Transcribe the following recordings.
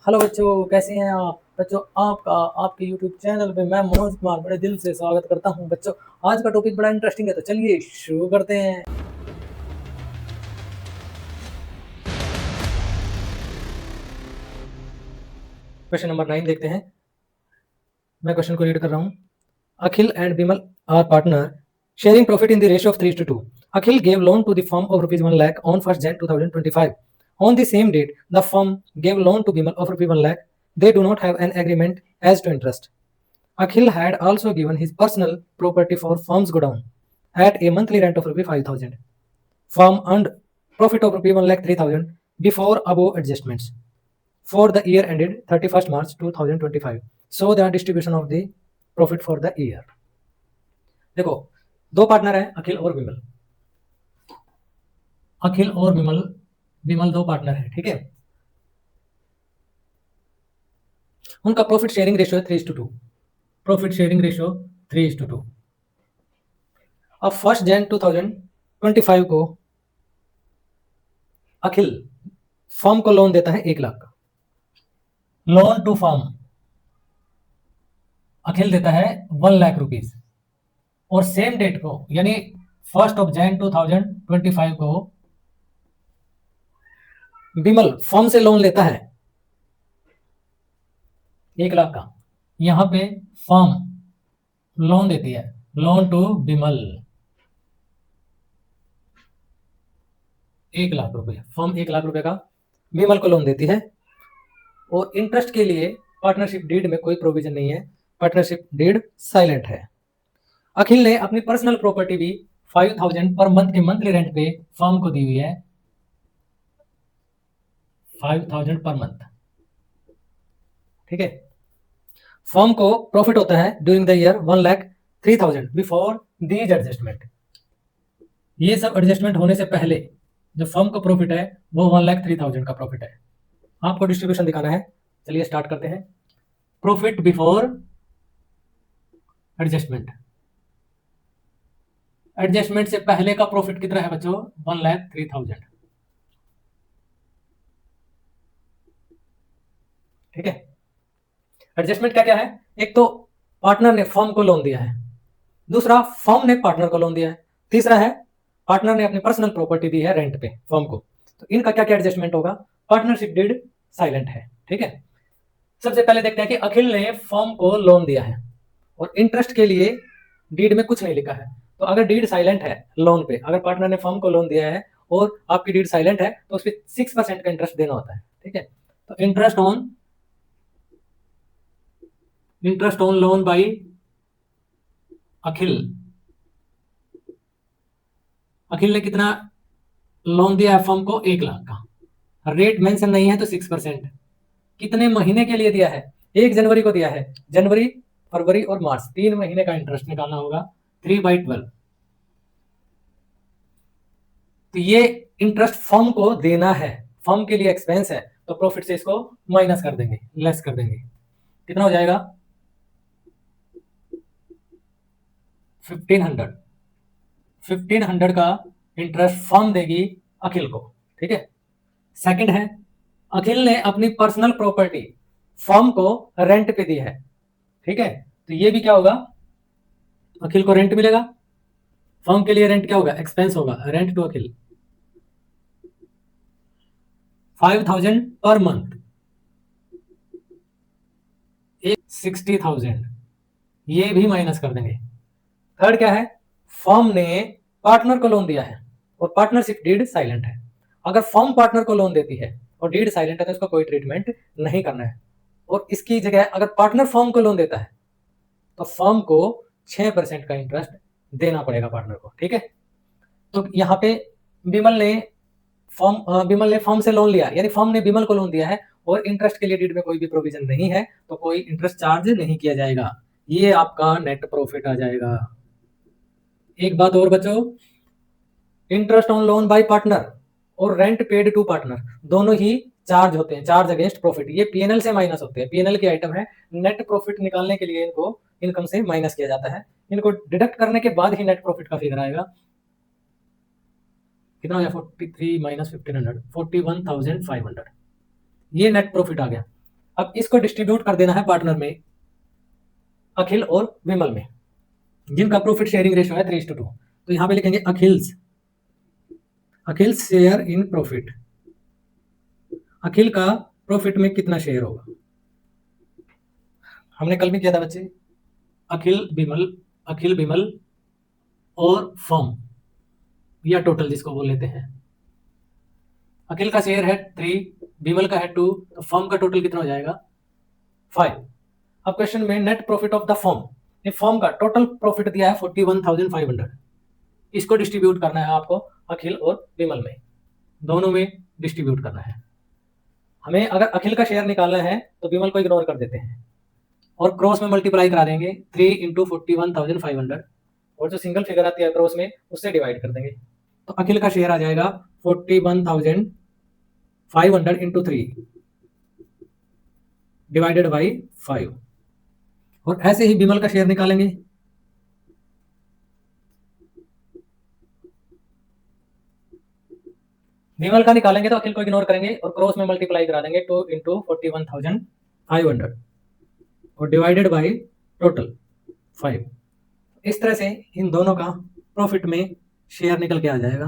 Hello बच्चों, कैसे हैं आप बच्चों। आपका आपके यूट्यूब चैनल पे मैं मनोज कुमार बड़े दिल से स्वागत करता हूं। बच्चों, आज का टॉपिक बड़ा इंटरेस्टिंग है, तो चलिए शुरू करते हैं। क्वेश्चन नंबर 9 देखते हैं। मैं क्वेश्चन को रीड कर रहा हूं। Akhil and Bimal are partner sharing profit in the ratio of 3:2. Akhil gave loan to the firm of rupees 1 lakh on 1st Jan 2025. On the same date, the firm gave loan to Bimal of rupees 1 lakh. They do not have an agreement as to interest. Akhil had also given his personal property for firm's godown at a monthly rent of rupees 5,000. Firm earned profit of rupees 1,03,000 before above adjustments for the year ended 31st March 2025. So the distribution of the profit for the year. देखो, दो partner हैं, अखिल और विमल। अखिल और विमल विमल दो partner हैं, ठीक है। उनका प्रॉफिट शेयरिंग रेशियो है 3:2। Profit sharing ratio 3:2। अब 1 जनवरी 2025 को अखिल फर्म को लोन देता है 1 लाख का। लोन टू फर्म अखिल देता है 1 लाख रुपीज, और सेम डेट को यानी 1 जनवरी 2025 को विमल फर्म से लोन लेता है 1 लाख का। यहां पे फर्म लोन देती है, लोन टू विमल 1 लाख रुपए। फर्म 1 लाख रुपए का विमल को लोन देती है, और इंटरेस्ट के लिए पार्टनरशिप डीड में कोई प्रोविजन नहीं है। पार्टनरशिप डीड साइलेंट है। अखिल ने अपनी पर्सनल प्रॉपर्टी भी 5,000 पर मंथ के मंथली रेंट पे फर्म को दी हुई है। 5,000 पर मंथ, ठीक है। फर्म को प्रॉफिट होता है during the year 1,03,000 before these adjustment. ये सब एडजस्टमेंट होने से पहले जो फर्म को प्रॉफिट है वो 1,03,000 का प्रॉफिट है। आपको डिस्ट्रीब्यूशन दिखाना है। चलिए स्टार्ट करते हैं। Profit before adjustment. एडजस्टमेंट से पहले का प्रॉफिट कितना है बच्चों? 1,03,000, ठीक है। एडजस्टमेंट क्या क्या है? एक तो पार्टनर ने फर्म को लोन दिया है, दूसरा फर्म ने पार्टनर को लोन दिया है, तीसरा है पार्टनर ने अपनी पर्सनल प्रॉपर्टी दी है रेंट पे फर्म को। तो इनका क्या क्या एडजस्टमेंट होगा? पार्टनरशिप डीड साइलेंट है, ठीक है। सबसे पहले देखते हैं कि अखिल ने फर्म को लोन दिया है और इंटरेस्ट के लिए डीड में कुछ नहीं लिखा है। तो अगर डीड साइलेंट है लोन पे, अगर पार्टनर ने फर्म को लोन दिया है और आपकी डीड साइलेंट है, तो उस पर 6% का इंटरेस्ट देना होता है, ठीक है। तो इंटरेस्ट ऑन लोन बाई अखिल। अखिल ने कितना लोन दिया है फर्म को? 1 लाख का। रेट मेंशन नहीं है तो 6%। कितने महीने के लिए दिया है? 1 जनवरी को दिया है। जनवरी, फरवरी और मार्च 3 महीने का इंटरेस्ट निकालना होगा 3/12। तो ये इंटरेस्ट फर्म को देना है, फर्म के लिए एक्सपेंस है, तो प्रॉफिट से इसको माइनस कर देंगे, लेस कर देंगे। कितना हो जाएगा? 1500 का इंटरेस्ट फर्म देगी अखिल को, ठीक है। सेकंड है, अखिल ने अपनी पर्सनल प्रॉपर्टी फर्म को रेंट पे दी है, ठीक है। तो ये भी क्या होगा? अखिल को रेंट मिलेगा। फर्म के लिए रेंट क्या होगा? एक्सपेंस होगा। Rent to Akhil 5,000 per month, 60,000, ये भी माइनस कर देंगे। थर्ड क्या है? फर्म ने पार्टनर को लोन दिया है और पार्टनरशिप डीड साइलेंट है। अगर फर्म पार्टनर को लोन देती है और डीड साइलेंट है तो इसका कोई ट्रीटमेंट नहीं करना है, और इसकी जगह अगर पार्टनर फर्म को लोन देता है तो फर्म को 6% का इंटरेस्ट देना पड़ेगा पार्टनर को, ठीक है। तो यहाँ पे विमल ने फर्म से लोन लिया, यानी फर्म ने विमल को लोन दिया है और इंटरेस्ट के लिए डीड में कोई भी प्रोविजन नहीं है, तो कोई इंटरेस्ट चार्ज नहीं किया जाएगा। ये आपका नेट प्रॉफिट आ जाएगा। एक बात और बच्चों, interest on loan bye partner और रेंट पेड टू पार्टनर दोनों ही चार्ज होते हैं, चार्ज अगेंस्ट प्रॉफिट। ये पीएनएल से माइनस होते हैं, पीएनएल के आइटम है। नेट प्रॉफिट निकालने के लिए इनको इनकम से माइनस किया जाता है। इनको डिडक्ट करने के बाद ही नेट प्रॉफिट का फिगर आएगा। कितना हो गया? 43 - 1500, 41,500। ये नेट प्रॉफिट आ गया। अब इसको डिस्ट्रीब्यूट कर देना है पार्टनर में, अखिल और विमल में, जिनका प्रॉफिट शेयरिंग रेशियो है 3:2। तो यहां पे लिखेंगे अखिल शेयर इन प्रॉफिट। अखिल का प्रॉफिट में कितना शेयर होगा? हमने कल भी किया था बच्चे, अखिल विमल और फर्म, या टोटल जिसको बोल लेते हैं। अखिल का शेयर है 3, विमल का है 2, तो फर्म का टोटल कितना हो जाएगा? 5। अब क्वेश्चन में net profit of the firm, ये फर्म का टोटल प्रॉफिट दिया है 41,500। इसको डिस्ट्रीब्यूट करना है आपको अखिल और विमल में, दोनों में डिस्ट्रीब्यूट करना है। हमें अगर अखिल का शेयर निकालना है तो विमल को इग्नोर कर देते हैं और क्रॉस में मल्टीप्लाई करा देंगे 3 × 41,500, और जो सिंगल फिगर आती है क्रॉस में उससे डिवाइड कर देंगे। तो अखिल का शेयर आ जाएगा 41,500 × 3 डिवाइडेड बाई 5। और ऐसे ही विमल का शेयर निकालेंगे। विमल का निकालेंगे तो अखिल को इग्नोर करेंगे और क्रॉस में मल्टीप्लाई करा देंगे 2 × 41,500 और डिवाइडेड बाई टोटल 5। इस तरह से इन दोनों का प्रॉफिट में शेयर निकल के आ जाएगा।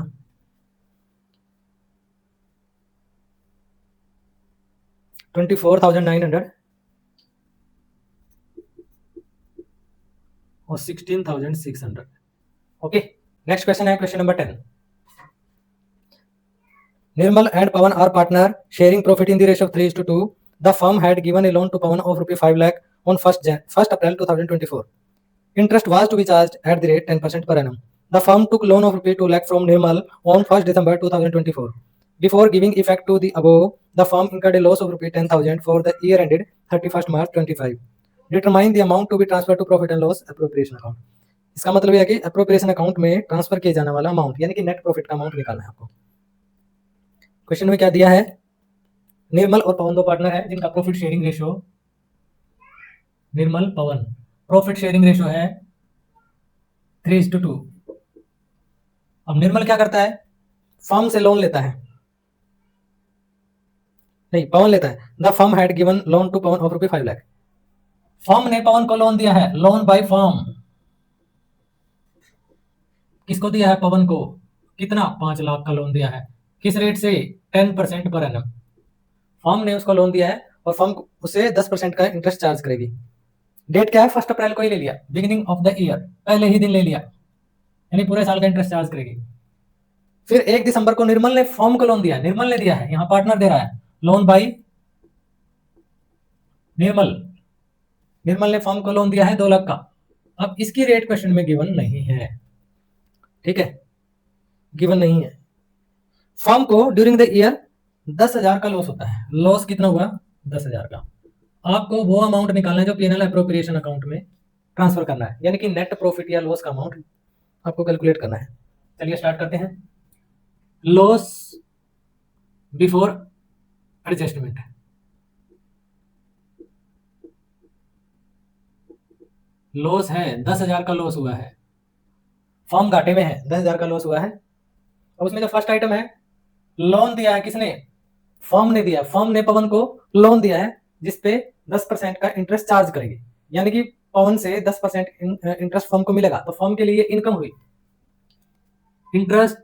$24,900 और 16,600। ओके, नेक्स्ट क्वेश्चन है question number 10। Nirmal and Pawan are partner sharing profit in the ratio of 3:2. The firm had given a loan to Pawan of ₹5 lakh on 1st April 2024. Interest was to be charged at the rate 10% per annum. The firm took loan of ₹2 lakh from Nirmal on 1st December 2024. Before giving effect to the above, the firm incurred a loss of ₹10,000 for the year ended 31st March 25. Determine the amount to be transferred to profit and loss appropriation account. इसका मतलब यह है कि appropriation account में transfer किए जाने वाला amount, यानी कि नेट प्रॉफिट का अमाउंट निकालना है आपको। क्वेश्चन में क्या दिया है? निर्मल और पवन दो पार्टनर है जिनका प्रॉफिट शेयरिंग रेशियो, निर्मल पवन प्रॉफिट शेयरिंग रेशियो है 3:2। अब निर्मल क्या करता है? फर्म से लोन लेता है, नहीं पवन लेता है। The firm had given loan to Pawan of ₹5 lakh. Firm ने पवन को लोन दिया है, लोन बाय फर्म। किसको दिया है? पवन को। कितना? 5 लाख का लोन दिया है। किस रेट से? 10% पर एनम। फर्म ने उसको लोन दिया है और फर्म उसे 10% का इंटरेस्ट चार्ज करेगी। डेट क्या है? 1 अप्रैल को ही ले लिया, बिगिनिंग ऑफ द ईयर, पहले ही दिन ले लिया, यानी पूरे साल का इंटरेस्ट चार्ज करेगी। फिर 1 दिसंबर को निर्मल ने फर्म को लोन दिया है, निर्मल ने दिया है, यहाँ पार्टनर दे रहा है, लोन बाई निर्मल। निर्मल ने फर्म को लोन दिया है 2 लाख का। अब इसकी रेट क्वेश्चन में गिवन नहीं है, ठीक है, गिवन नहीं है। फर्म को ड्यूरिंग द ईयर 10,000 का लॉस होता है। लॉस कितना हुआ? 10,000 का। आपको वो अमाउंट निकालना है जो पीएनएल एप्रोप्रिएशन अकाउंट में ट्रांसफर करना है, यानी कि नेट प्रॉफिट या लॉस का अमाउंट आपको कैलकुलेट करना है। चलिए स्टार्ट करते हैं। लॉस बिफोर एडजस्टमेंट, लॉस है 10,000 का लॉस हुआ है, फर्म घाटे में है, 10,000 का लॉस हुआ है। अब उसमें जो फर्स्ट आइटम है, लोन दिया है, किसने? फर्म ने दिया। फर्म ने पवन को लोन दिया है जिसपे 10% का इंटरेस्ट चार्ज करेगी, यानी कि पवन से 10% इंटरेस्ट फर्म को मिलेगा, तो फर्म के लिए इनकम हुई। Interest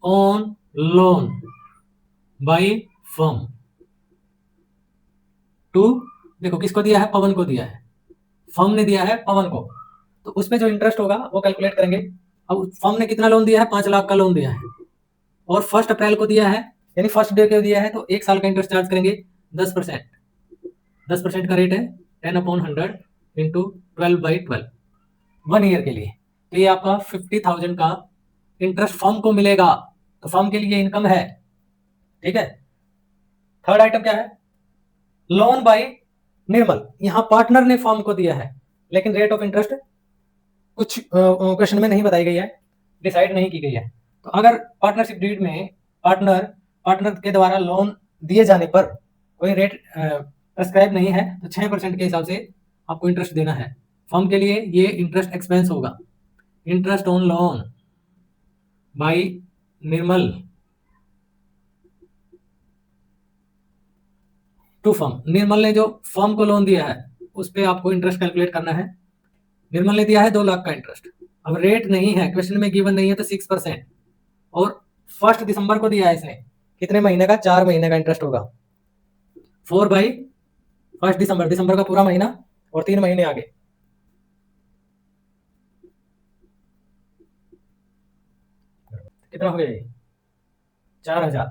on loan by firm to, देखो किसको दिया है? पवन को दिया है, फर्म ने दिया है पवन को, तो उसमें जो इंटरेस्ट होगा वो कैलकुलेट करेंगे। अब फर्म ने कितना लोन दिया है? 5 लाख का लोन दिया है, और 1 अप्रैल को दिया है, यानी फर्स्ट डे को दिया है, तो 1 साल का इंटरेस्ट चार्ज करेंगे 10%। 10% का रेट है 10/100 इंटू 12/12, 1 ईयर के लिए। तो ये आपका 50,000 का इंटरेस्ट फर्म को मिलेगा, तो फर्म के लिए इनकम है, ठीक है। थर्ड आइटम क्या है? लोन बाय निर्मल। यहां पार्टनर ने फर्म को दिया है, लेकिन रेट ऑफ इंटरेस्ट कुछ क्वेश्चन में नहीं बताई गई है, डिसाइड नहीं की गई है। तो अगर पार्टनरशिप डीड में पार्टनर के द्वारा लोन दिए जाने पर कोई रेट प्रेस्क्राइब नहीं है, तो 6% के हिसाब से आपको इंटरेस्ट देना है। फर्म के लिए ये इंटरेस्ट एक्सपेंस होगा। Interest on loan by Nirmal to firm. Nirmal ने जो फर्म को लोन दिया है उस पर आपको इंटरेस्ट कैलकुलेट करना है। निर्मल ने दिया है 2 लाख का इंटरेस्ट। अब रेट नहीं है, क्वेश्चन में गिवन नहीं है, तो 6%। और 1 दिसंबर को दिया है इसने, कितने महीने का? 4 महीने का इंटरेस्ट होगा। 4/1 दिसंबर, दिसंबर का पूरा महीना और 3 महीने आगे। कितना हो गया ये? 4000।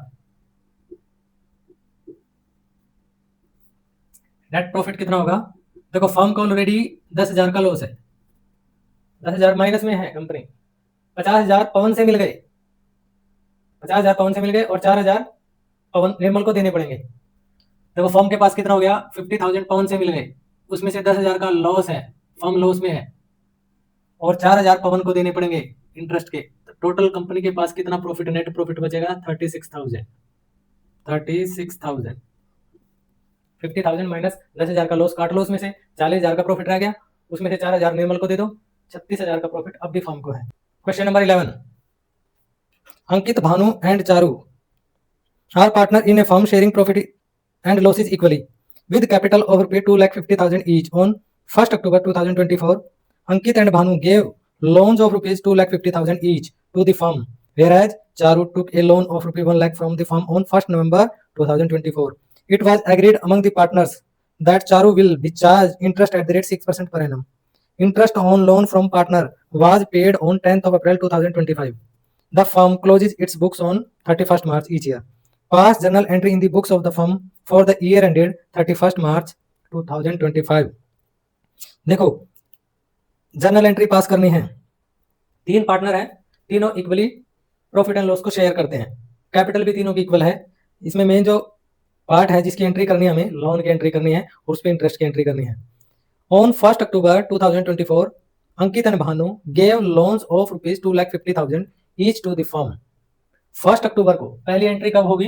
नेट प्रॉफिट कितना होगा? देखो फर्म को ऑलरेडी 10,000 का लॉस है, 10,000 माइनस में है कंपनी। 50,000 पवन से मिल गए, 50,000 पवन से मिल गए और 4,000 पवन निर्मल को देने पड़ेंगे। देखो फर्म के पास कितना हो गया? 50,000 पवन से मिल गए, उसमें से 10,000 का लॉस है, फर्म लॉस में है, और 4,000 पवन को देने पड़ेंगे इंटरेस्ट के। तो टोटल कंपनी के पास कितना प्रॉफिट, नेट प्रॉफिट बचेगा? 36,000। 36,000। 50,000 माइनस 10,000 का लॉस काट लो, उसमें से 40,000 का प्रॉफिट रह गया, उसमें से 4,000 निर्मल को दे दो, 36,000 का प्रॉफिट अब भी फर्म को है। Question number 11, Ankit, Bhanu and Charu are partner in a firm sharing profit and losses equally with capital of ₹250,000 each. On 1st October 2024, Ankit and Bhanu gave loans of ₹250,000 each to the firm, whereas Charu took a loan of ₹1 lakh from the firm on 1st November 2024. It was agreed among the partners that Charu will be charged interest at the rate 6% per annum. Interest on loan from partner was paid on 10th of April 2025. The firm closes its books on 31st March each year. Pass journal entry in the books of the firm for the year ended 31st March 2025. देखो journal entry pass करनी है। 3 partner हैं, तीनों equally profit and loss को share करते हैं, capital भी तीनों की इक्वल है। इसमें मेन जो पार्ट है जिसकी एंट्री करनी है, हमें लोन की एंट्री करनी है और उस पर इंटरेस्ट की एंट्री करनी है। On 1st October 2024, Ankit and Bhanu gave loans of ₹250,000 each to the firm. 1 अक्टूबर को पहली एंट्री कब होगी?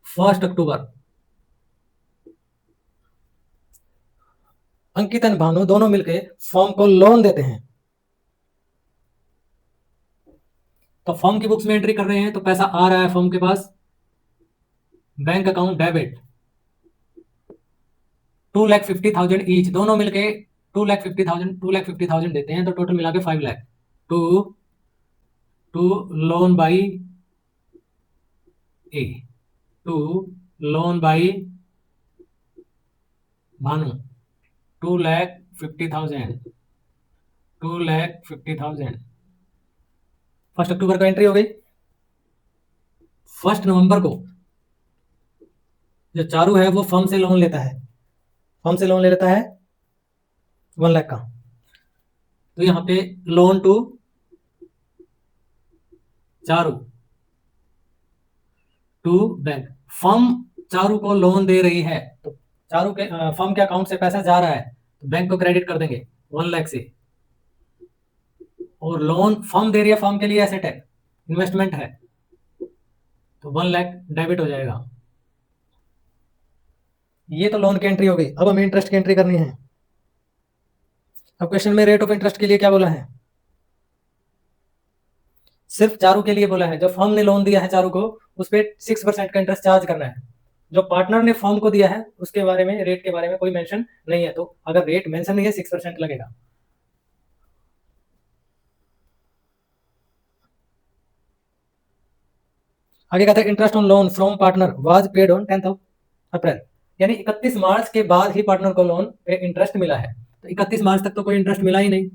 1 अक्टूबर। अंकित एंड भानु दोनों मिलकर फर्म को लोन देते हैं, तो फर्म की बुक्स में एंट्री कर रहे हैं, तो पैसा आ रहा है फर्म के पास, बैंक अकाउंट डेबिट 2,50,000 ईच, दोनों मिलके 2,50,000 देते हैं, तो टोटल मिला के 5 lakh to loan by A, to loan by Bhanu 2,50,000। 1 अक्टूबर को एंट्री हो गई। 1 नवंबर को जो चारू है वो फर्म से लोन लेता है, फर्म से लोन ले लेता है 1 लाख का, तो यहाँ पे loan to Charu to bank. Firm Charu को लोन दे रही है, तो चारू के फर्म के अकाउंट से पैसा जा रहा है, तो बैंक को क्रेडिट कर देंगे 1 लाख से, और लोन फर्म दे रही है, फर्म के लिए एसेट है, इन्वेस्टमेंट है, तो 1 लाख डेबिट हो जाएगा। ये तो लोन की एंट्री हो गई। अब हमें इंटरेस्ट की एंट्री करनी है। अब क्वेश्चन में रेट ऑफ इंटरेस्ट के लिए क्या बोला है? सिर्फ चारू के लिए बोला है। जो फर्म ने लोन दिया है चारू को, उस पर 6% का इंटरेस्ट चार्ज करना है। जो पार्टनर ने फर्म को दिया है उसके बारे में, रेट के बारे में कोई मेंशन नहीं है, तो अगर रेट मेंशन नहीं है 6% लगेगा। आगे कहते हैं interest on loan from partner was paid on 10th of April, यानी 31 मार्च के बाद ही पार्टनर को लोन पे इंटरेस्ट मिला है। तो 31 मार्च तक तो कोई इंटरेस्ट मिला ही नहीं।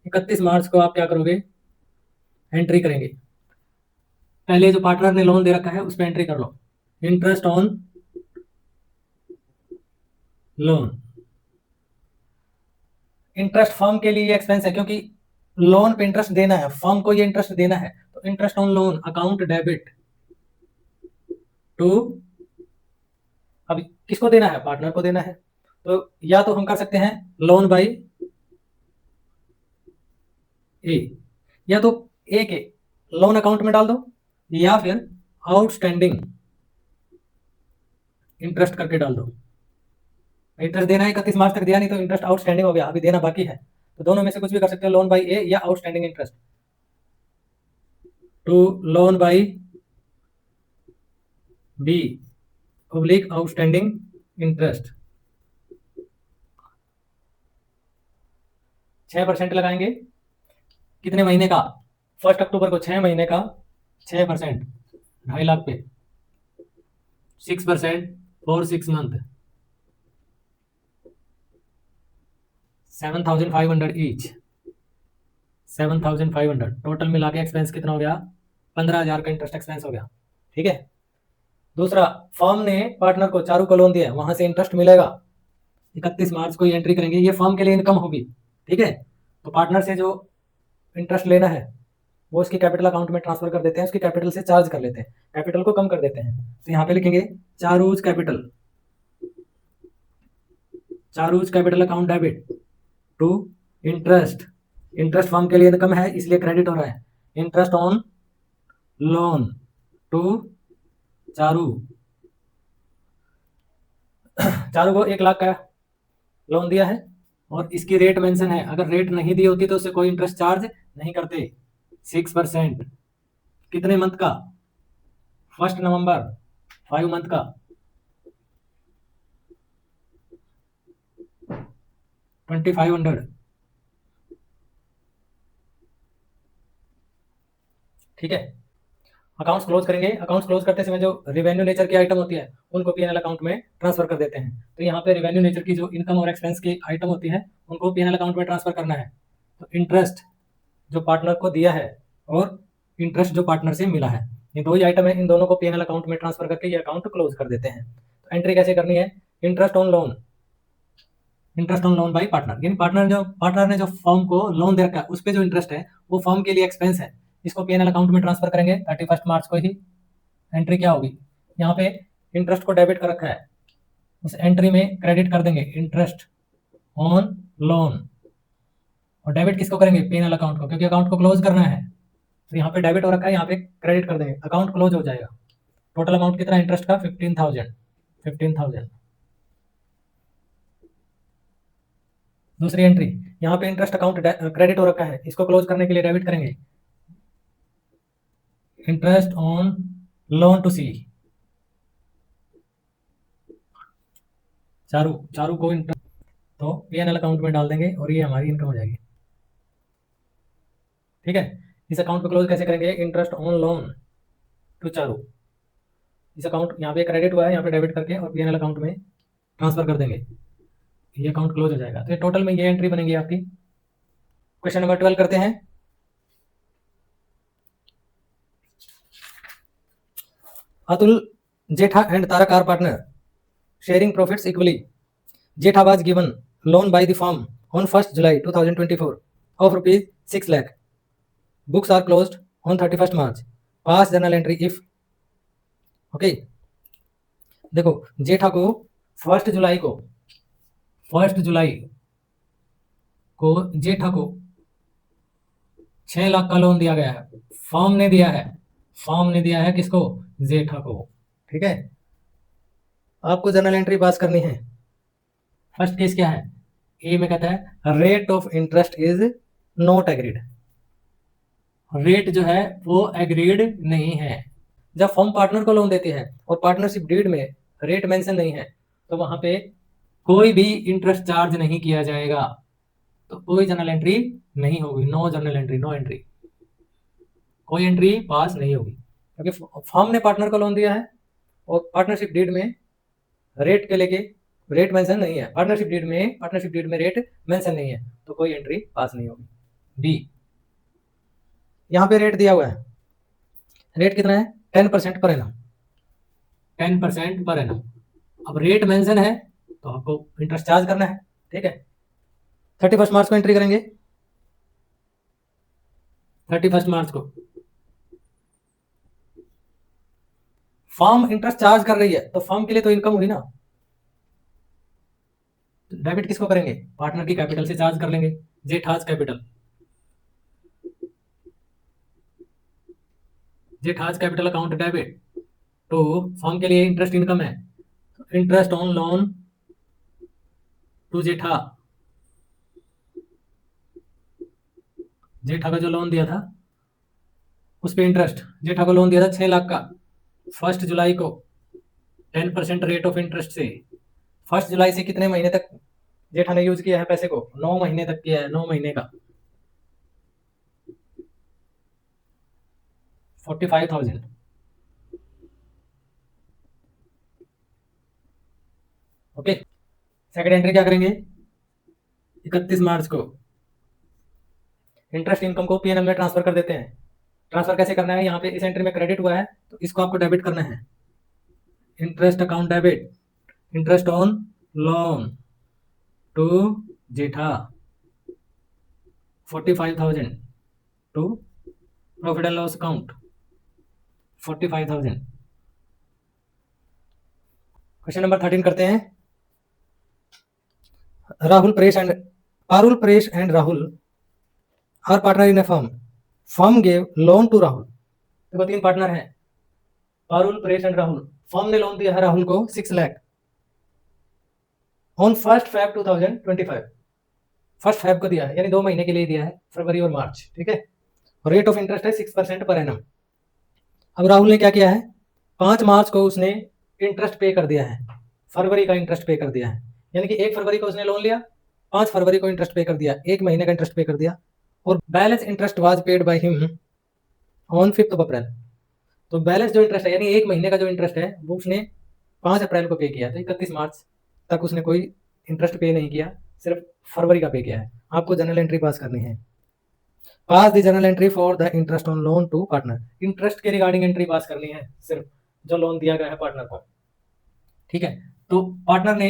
31 मार्च को आप क्या करोगे? एंट्री करेंगे। पहले जो पार्टनर ने लोन दे रखा है उस पर एंट्री कर लो, interest on loan. Interest firm के लिए एक्सपेंस है, क्योंकि लोन पे इंटरेस्ट देना है, फर्म को ये इंटरेस्ट देना है, तो interest on loan account debit to, अब किसको देना है? पार्टनर को देना है। तो या तो हम कर सकते हैं लोन बाई ए, या तो ए के लोन अकाउंट में डाल दो, या फिर आउटस्टैंडिंग इंटरेस्ट करके डाल दो। इंटरेस्ट देना है 31 मार्च तक दिया नहीं, तो इंटरेस्ट आउटस्टैंडिंग हो गया, अभी देना बाकी है, तो दोनों में से कुछ भी कर सकते हैं, लोन बाई ए या outstanding interest to loan by B oblique outstanding interest 6% लगाएंगे। कितने महीने का? 1 अक्टूबर को 6 महीने का 6%, 2.5 लाख पे 6% फॉर 6 मंथ, 7,500 ईच, 7,500 टोटल मिला के एक्सपेंस कितना हो गया? 15,000 का इंटरेस्ट एक्सपेंस हो गया। ठीक है। दूसरा, फर्म ने पार्टनर को चारू को लोन दिया है, वहां से इंटरेस्ट मिलेगा। 31 मार्च को ये एंट्री करेंगे, ये फर्म के लिए इनकम होगी। ठीक है। तो पार्टनर से जो इंटरेस्ट लेना है वो उसकी कैपिटल अकाउंट में ट्रांसफर कर देते हैं, उसकी कैपिटल से चार्ज कर लेते हैं, कैपिटल को कम कर देते हैं। तो यहाँ पे लिखेंगे Charu's capital, Charu's capital account debit to interest, interest firm के लिए इनकम है इसलिए क्रेडिट हो रहा है, interest on loan to Charu. Charu को 1 लाख का लोन दिया है और इसकी रेट मेंशन है, अगर रेट नहीं दी होती तो उससे कोई इंटरेस्ट चार्ज नहीं करते। 6%, कितने मंथ का? 1 नवंबर, 5 मंथ का, 2,500। ठीक है। अकाउंट्स क्लोज करेंगे। अकाउंट्स क्लोज करते समय जो रिवेन्यू नेचर की आइटम होती है उनको पीएनएल अकाउंट में ट्रांसफर कर देते हैं। तो यहाँ पे रिवेन्यू नेचर की जो इनकम और एक्सपेंस की आइटम होती है उनको पीएनएल अकाउंट में ट्रांसफर करना है। तो इंटरेस्ट जो पार्टनर को दिया है और इंटरेस्ट जो पार्टनर से मिला है, ये दो ही आइटम है, इन दोनों को पीएनएल अकाउंट में ट्रांसफर करके ये अकाउंट क्लोज कर देते हैं। तो एंट्री कैसे करनी है? Interest on loan, interest on loan by partner, यानी पार्टनर ने जो फर्म को लोन दे रखा है उस पर जो इंटरेस्ट है वो फर्म के लिए एक्सपेंस है, इसको पीएनएल अकाउंट में ट्रांसफर करेंगे 31 मार्च को ही। एंट्री क्या होगी? यहाँ पे इंटरेस्ट को डेबिट कर रखा है, उस एंट्री में क्रेडिट कर देंगे इंटरेस्ट ऑन लोन, और डेबिट किसको करेंगे? पीएनएल अकाउंट को, क्योंकि अकाउंट को क्लोज करना है। तो यहाँ पे डेबिट हो रखा है, यहाँ पे क्रेडिट कर देंगे, अकाउंट क्लोज हो जाएगा। टोटल अमाउंट कितना इंटरेस्ट का? 15,000। दूसरी एंट्री, यहाँ पे इंटरेस्ट अकाउंट क्रेडिट हो रखा है, इसको क्लोज करने के लिए डेबिट करेंगे इंटरेस्ट ऑन लोन टू सी, चारू को इंटरेस्ट, तो पीएनएल अकाउंट में डाल देंगे और ये हमारी इनकम हो जाएगी। ठीक है। इस अकाउंट को क्लोज कैसे करेंगे? Interest on loan to Charu, इस अकाउंट यहाँ पे क्रेडिट हुआ है, यहाँ पे डेबिट करके और पीएनएल अकाउंट में ट्रांसफर कर देंगे, ये अकाउंट क्लोज हो जाएगा। तो टोटल में ये एंट्री बनेगी आपकी। क्वेश्चन नंबर 12 करते हैं। Atul, Jetha and Tarak are partner, sharing profits equally. Jetha was given loan by the firm on 1st July 2024 of rupees 6 lakh. Books are closed on 31st March. Pass journal entry if. Okay. देखो, जेठा को 1 जुलाई को जेठा को 6 लाख का loan दिया गया है, firm ने दिया है किसको? जेठा को। ठीक है। आपको जर्नल एंट्री पास करनी है। फर्स्ट केस क्या है? ए में कहता है rate of interest is not agreed, rate जो है वो एग्रीड नहीं है। जब फर्म पार्टनर को लोन देती है और पार्टनरशिप डीड में रेट मेंशन नहीं है तो वहां पे कोई भी इंटरेस्ट चार्ज नहीं किया जाएगा, तो कोई जर्नल एंट्री नहीं होगी, no journal entry, no entry, कोई एंट्री पास नहीं होगी, क्योंकि फर्म ने पार्टनर को लोन दिया है और पार्टनरशिप डीड में रेट के लेके रेट मेंशन नहीं है, पार्टनरशिप डीड में रेट मेंशन नहीं है, तो कोई एंट्री पास नहीं होगी। बी, यहाँ पे रेट दिया हुआ है, रेट कितना है? 10% पर एनम, 10% पर एनम। अब रेट मेंशन है तो आपको इंटरेस्ट चार्ज करना है। ठीक है। 31 मार्च को एंट्री करेंगे, 31 मार्च को फर्म इंटरेस्ट चार्ज कर रही है तो फर्म के लिए तो इनकम हुई ना, डेबिट किसको करेंगे? पार्टनर की कैपिटल से चार्ज कर लेंगे, जेठाज कैपिटल अकाउंट डेबिट तो फर्म के लिए इंटरेस्ट इनकम है, इंटरेस्ट ऑन लोन टू जेठा का जो लोन दिया था उस पे इंटरेस्ट, जेठा को लोन दिया था 6 लाख का 1 जुलाई को 10% रेट ऑफ इंटरेस्ट से, 1 जुलाई से कितने महीने तक जेठा ने यूज किया है पैसे को? 9 महीने तक किया है, 9 महीने का 45,000। ओके, सेकंड एंट्री क्या करेंगे? 31 मार्च को इंटरेस्ट इनकम को पीएनएल में ट्रांसफर कर देते हैं। ट्रांसफर कैसे करना है? यहाँ पे इस एंट्री में क्रेडिट हुआ है तो इसको आपको डेबिट करना है। Interest account debit, interest on loan to Jetha 45,000 to profit and loss account 45,000। Question number 13 करते हैं। Parul, Paresh and Rahul are partner in a firm. Firm gave loan to Rahul. देखो 3 पार्टनर हैं, पारुल, परेश एंड राहुल। फर्म ने लोन दिया है राहुल को 6 लाख ऑन 1 Feb 2025। 1 Feb को दिया है, यानी 2 महीने के लिए दिया है, फरवरी और मार्च। ठीक है, रेट ऑफ इंटरेस्ट है 6% पर एनम। अब राहुल ने क्या किया है? 5 मार्च को उसने इंटरेस्ट पे कर दिया है, फरवरी का इंटरेस्ट पे कर दिया है। यानी कि 1 फरवरी को उसने लोन लिया, 5 फरवरी को इंटरेस्ट पे कर दिया, 1 महीने का इंटरेस्ट पे कर दिया। और balance interest was paid by him on 5 अप्रैल। तो बैलेंस जो इंटरेस्ट है, यानी 1 महीने का जो इंटरेस्ट है, वो उसने 5 अप्रैल को पे किया। तो 31 मार्च तक उसने कोई इंटरेस्ट पे नहीं किया, सिर्फ फरवरी का पे किया है। आपको जनरल एंट्री पास करनी है। Pass the journal entry for the interest on loan to partner. Interest के रिगार्डिंग एंट्री पास करनी है, सिर्फ जो लोन दिया गया है पार्टनर को। ठीक है, तो पार्टनर ने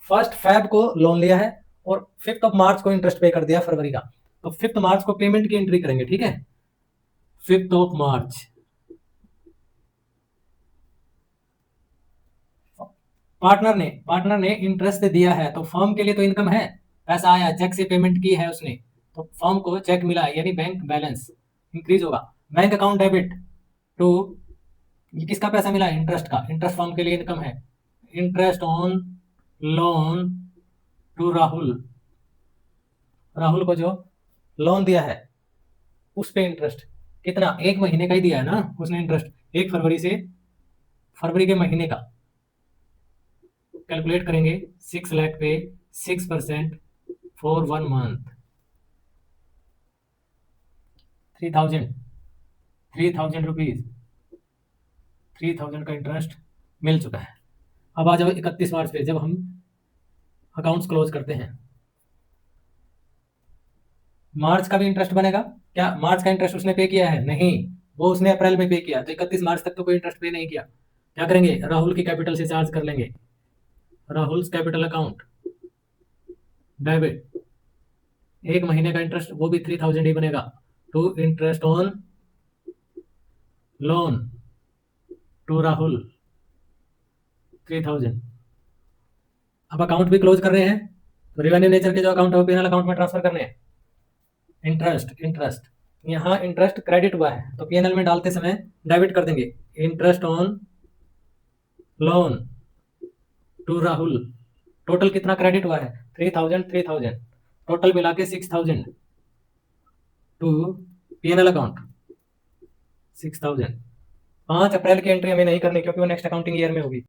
1 Feb को लोन लिया है और 5 मार्च को इंटरेस्ट पे कर दिया फरवरी का। तो 5 मार्च को पेमेंट की एंट्री करेंगे। ठीक है, 5 मार्च पार्टनर ने इंटरेस्ट दिया है, तो फर्म के लिए तो इनकम है, पैसा आया, चेक से पेमेंट की है उसने, तो फर्म को चेक मिला, यानी बैंक बैलेंस इंक्रीज होगा। बैंक अकाउंट डेबिट टू, ये किसका पैसा मिला? इंटरेस्ट का। इंटरेस्ट फर्म के लिए इनकम है। Interest on loan to Rahul, Rahul को जो लोन दिया है उस पे इंटरेस्ट कितना? 1 महीने का ही दिया है ना उसने इंटरेस्ट, 1 फरवरी से फरवरी के महीने का। कैलकुलेट करेंगे, 6 लाख पे 6% फॉर 1 मंथ 3,000 रुपीज, 3,000 का इंटरेस्ट मिल चुका है। अब आ जाओ 31 मार्च पे, जब हम अकाउंट्स क्लोज करते हैं। मार्च का भी इंटरेस्ट बनेगा क्या? मार्च का इंटरेस्ट उसने पे किया है? नहीं, वो उसने अप्रैल में पे किया, तो 31 मार्च तक तो कोई इंटरेस्ट पे नहीं किया। क्या करेंगे? राहुल की कैपिटल से चार्ज कर लेंगे। राहुल कैपिटल अकाउंट डेबिट, 1 महीने का इंटरेस्ट, वो भी 3,000 ही बनेगा, to interest on loan to Rahul 3,000। अब अकाउंट भी क्लोज कर रहे हैं, तो रेवेन्यू नेचर के जो अकाउंट है वो पीएनएल अकाउंट में ट्रांसफर करने हैं। इंटरेस्ट, यहाँ इंटरेस्ट क्रेडिट हुआ है तो पीएनएल में डालते समय डेबिट कर देंगे। Interest on loan to Rahul, total कितना क्रेडिट हुआ है? 3,000, टोटल मिला के 6,000 टू पीएनएल अकाउंट 6,000। 5 अप्रैल की एंट्री हमें नहीं करनी क्योंकि वो नेक्स्ट अकाउंटिंग ईयर में होगी।